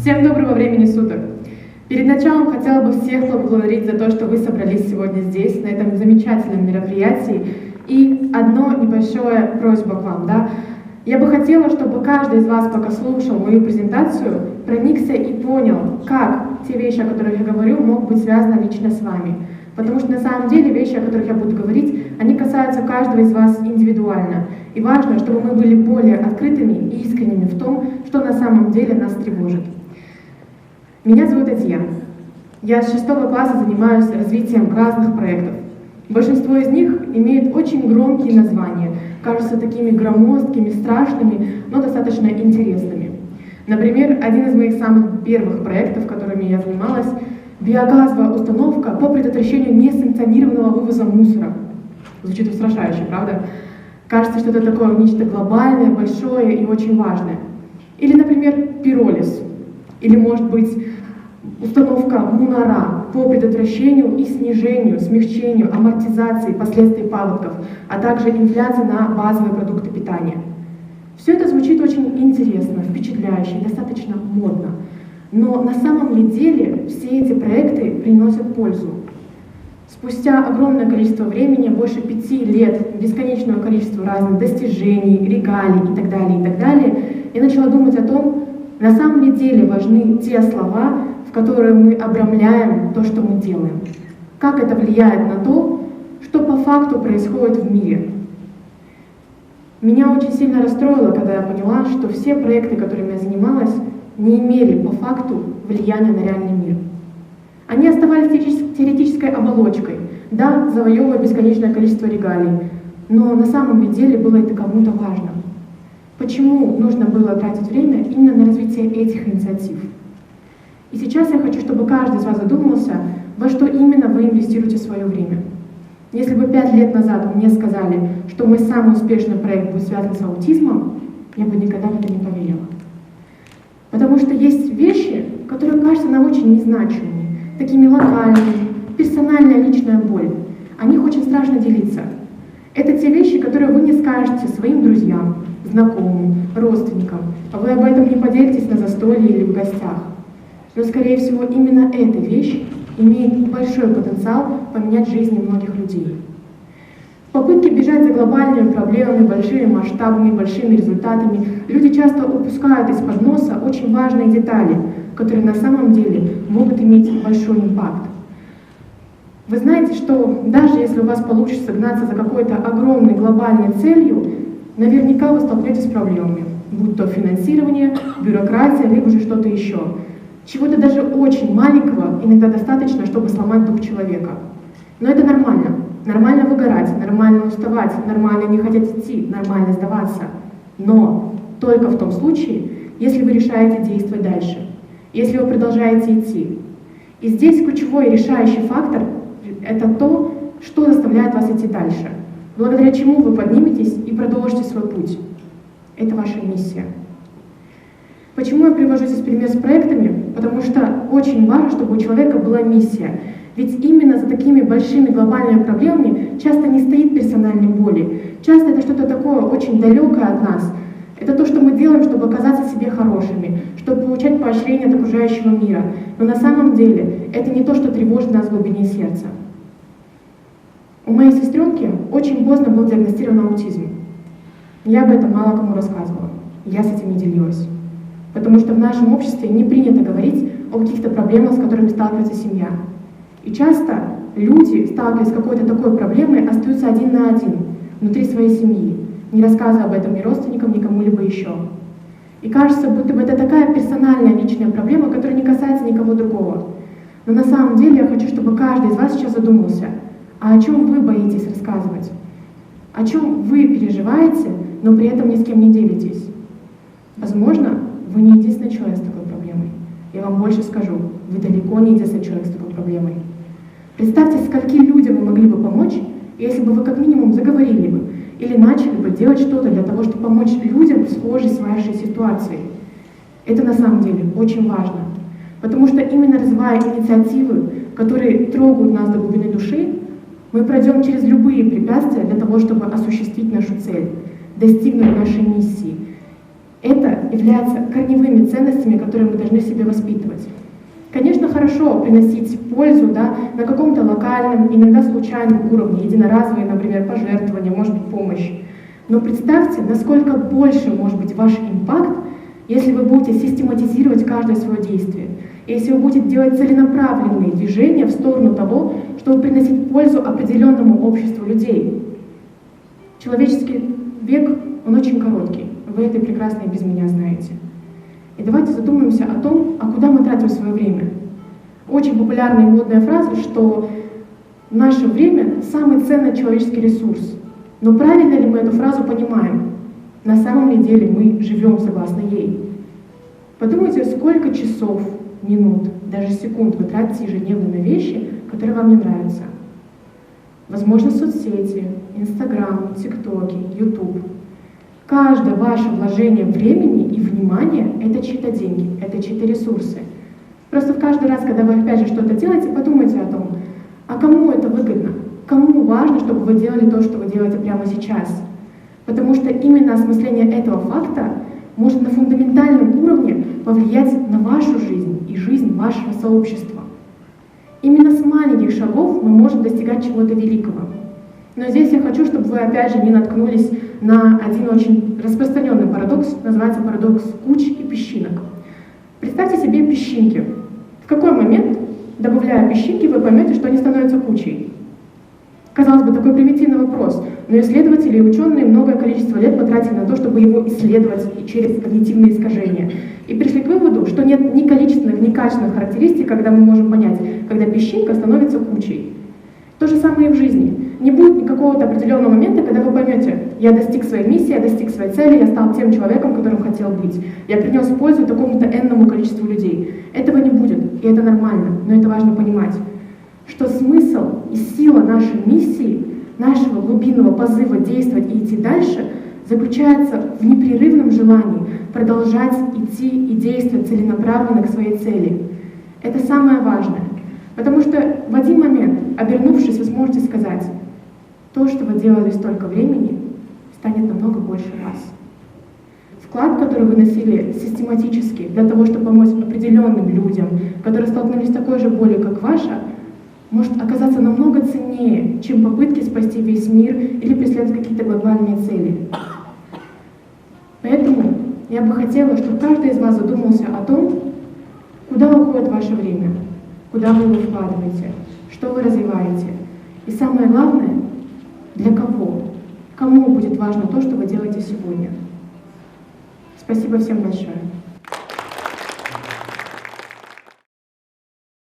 Всем доброго времени суток! Перед началом хотела бы всех поблагодарить за то, что вы собрались сегодня здесь, на этом замечательном мероприятии. И одно небольшое просьба к вам, да? Я бы хотела, чтобы каждый из вас, пока слушал мою презентацию, проникся и понял, как те вещи, о которых я говорю, могут быть связаны лично с вами. Потому что на самом деле вещи, о которых я буду говорить, они касаются каждого из вас индивидуально. И важно, чтобы мы были более открытыми и искренними в том, что на самом деле нас тревожит. Меня зовут Адия. Я с 6 класса занимаюсь развитием разных проектов. Большинство из них имеют очень громкие названия, кажутся такими громоздкими, страшными, но достаточно интересными. Например, один из моих самых первых проектов, которыми я занималась, биогазовая установка по предотвращению несанкционированного вывоза мусора. Звучит устрашающе, правда? Кажется, что это такое нечто глобальное, большое и очень важное. Или, например, пиролиз. Или, может быть, установка Мунара по предотвращению и снижению, смягчению, амортизации последствий паводков, а также инфляции на базовые продукты питания. Все это звучит очень интересно, впечатляюще, достаточно модно. Но на самом ли деле все эти проекты приносят пользу? Спустя огромное количество времени, больше 5 лет, бесконечного количества разных достижений, регалий и так далее, я начала думать о том, на самом ли деле важны те слова, в которые мы обрамляем то, что мы делаем. Как это влияет на то, что по факту происходит в мире. Меня очень сильно расстроило, когда я поняла, что все проекты, которыми я занималась, не имели по факту влияния на реальный мир. Они оставались теоретической оболочкой, да, завоевывая бесконечное количество регалий, но на самом ли деле было это кому-то важно? Почему нужно было тратить время именно на развитие этих инициатив? И сейчас я хочу, чтобы каждый из вас задумался, во что именно вы инвестируете свое время. Если бы 5 лет назад мне сказали, что мой самый успешный проект будет связан с аутизмом, я бы никогда в это не поверила. Потому что есть вещи, которые кажутся нам очень незначимыми, такими локальными, персональная личная боль. О них очень страшно делиться. Это те вещи, которые вы не скажете своим друзьям, знакомым, родственникам, а вы об этом не поделитесь на застолье или в гостях. Но, скорее всего, именно эта вещь имеет большой потенциал поменять жизни многих людей. В попытке бежать за глобальными проблемами, большими масштабами, большими результатами, люди часто упускают из-под носа очень важные детали, которые на самом деле могут иметь большой импакт. Вы знаете, что даже если у вас получится гнаться за какой-то огромной глобальной целью, наверняка вы столкнетесь с проблемами, будь то финансирование, бюрократия, либо же что-то еще. Чего-то даже очень маленького иногда достаточно, чтобы сломать дух человека. Но это нормально. Нормально выгорать, нормально уставать, нормально не хотеть идти, нормально сдаваться. Но только в том случае, если вы решаете действовать дальше, если вы продолжаете идти. И здесь ключевой и решающий фактор — это то, что заставляет вас идти дальше, благодаря чему вы подниметесь и продолжите свой путь. Это ваша миссия. Почему я привожу здесь пример с проектами? Потому что очень важно, чтобы у человека была миссия. Ведь именно за такими большими глобальными проблемами часто не стоит персональной боли. Часто это что-то такое очень далекое от нас. Это то, что мы делаем, чтобы оказаться себе хорошими, чтобы получать поощрение от окружающего мира. Но на самом деле это не то, что тревожит нас в глубине сердца. У моей сестренки очень поздно был диагностирован аутизм. Я об этом мало кому рассказывала. Я с этим не делилась. Потому что в нашем обществе не принято говорить о каких-то проблемах, с которыми сталкивается семья. И часто люди, сталкиваясь с какой-то такой проблемой, остаются один на один внутри своей семьи, не рассказывая об этом ни родственникам, ни кому-либо еще. И кажется, будто бы это такая персональная личная проблема, которая не касается никого другого. Но на самом деле я хочу, чтобы каждый из вас сейчас задумался, а о чем вы боитесь рассказывать? О чем вы переживаете, но при этом ни с кем не делитесь? Возможно, вы не единственный человек с такой проблемой. Я вам больше скажу, вы далеко не единственный человек с такой проблемой. Представьте, скольким людям вы могли бы помочь, если бы вы как минимум заговорили бы или начали бы делать что-то для того, чтобы помочь людям в схожей с вашей ситуацией. Это на самом деле очень важно, потому что именно развивая инициативы, которые трогают нас до глубины души, мы пройдем через любые препятствия для того, чтобы осуществить нашу цель, достигнуть нашей миссии. Это является корневыми ценностями, которые мы должны в себе воспитывать. Конечно, хорошо приносить пользу, да, на каком-то локальном, иногда случайном уровне, единоразовые, например, пожертвования, может быть, помощь. Но представьте, насколько больше может быть ваш импакт, если вы будете систематизировать каждое свое действие, если вы будете делать целенаправленные движения в сторону того, чтобы приносить пользу определенному обществу людей. Человеческий век, он очень короткий, вы это прекрасно и без меня знаете. И давайте задумаемся о том, а куда мы тратим свое время. Очень популярная и модная фраза, что наше время — самый ценный человеческий ресурс. Но правильно ли мы эту фразу понимаем? На самом ли деле мы живем согласно ей? Подумайте, сколько часов, минут, даже секунд вы тратите ежедневно на вещи, которые вам не нравятся. Возможно, соцсети, Инстаграм, ТикТоки, Ютуб. Каждое ваше вложение времени и внимания — это чьи-то деньги, это чьи-то ресурсы. Просто в каждый раз, когда вы опять же что-то делаете, подумайте о том, а кому это выгодно? Кому важно, чтобы вы делали то, что вы делаете прямо сейчас? Потому что именно осмысление этого факта может на фундаментальном уровне повлиять на вашу жизнь и жизнь вашего сообщества. Именно с маленьких шагов мы можем достигать чего-то великого. Но здесь я хочу, чтобы вы опять же не наткнулись на один очень распространенный парадокс, называется парадокс куч и песчинок. Представьте себе песчинки. В какой момент, добавляя песчинки, вы поймете, что они становятся кучей? Казалось бы, такой примитивный вопрос, но исследователи и ученые многое количество лет потратили на то, чтобы его исследовать через когнитивные искажения. И пришли к выводу, что нет ни количественных, ни качественных характеристик, когда мы можем понять, когда песчинка становится кучей. То же самое и в жизни. Не будет никакого определенного момента, когда вы поймете, я достиг своей миссии, я достиг своей цели, я стал тем человеком, которым хотел быть. Я принес пользу такому-то энному количеству людей. Этого не будет, и это нормально, но это важно понимать, что смысл и сила нашей миссии, нашего глубинного позыва действовать и идти дальше, заключается в непрерывном желании продолжать идти и действовать целенаправленно к своей цели. Это самое важное. Потому что в один момент, обернувшись, вы сможете сказать, то, что вы делали столько времени, станет намного больше вас. Вклад, который вы носили систематически для того, чтобы помочь определенным людям, которые столкнулись с такой же болью, как ваша, может оказаться намного ценнее, чем попытки спасти весь мир или преследовать какие-то глобальные цели. Поэтому я бы хотела, чтобы каждый из вас задумался о том, куда уходит ваше время, куда вы его вкладываете, что вы развиваете. И самое главное, для кого? Кому будет важно то, что вы делаете сегодня? Спасибо всем большое.